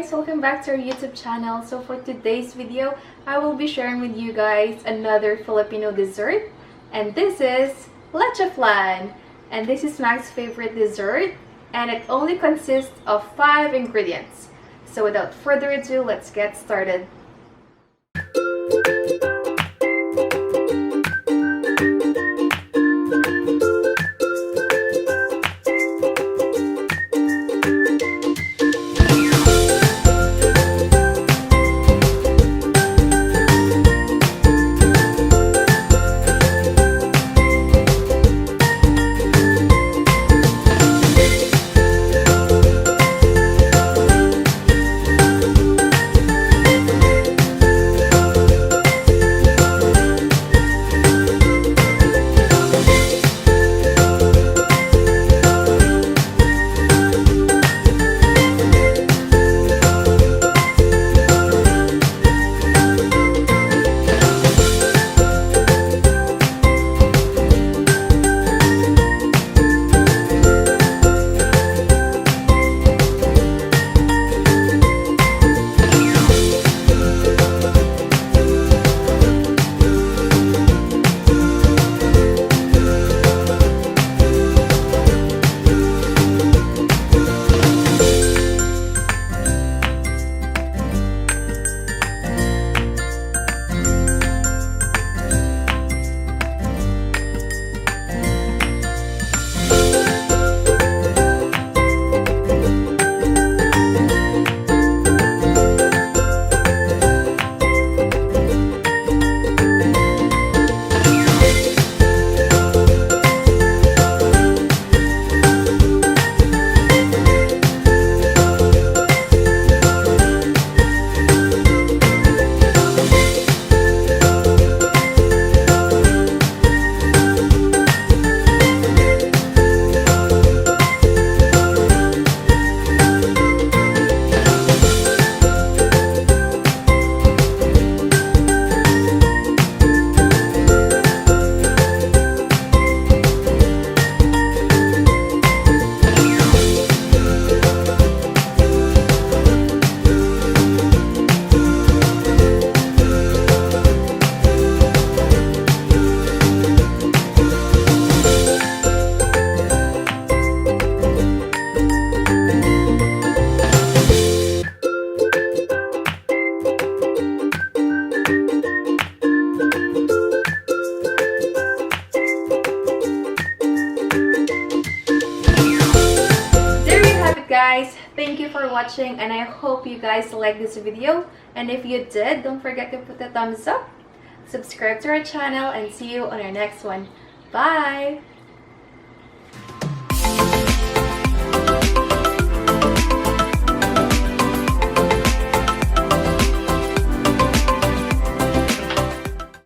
guys, welcome back to our YouTube channel. So for today's video, I will be sharing with you guys another Filipino dessert, and this is Leche Flan. And this is Mac's favorite dessert, and it only consists of 5 ingredients. So without further ado, let's get started. Guys, thank you for watching, and I hope you guys like this video. And if you did, don't forget to put a thumbs up, subscribe to our channel, and see you on our next one. Bye!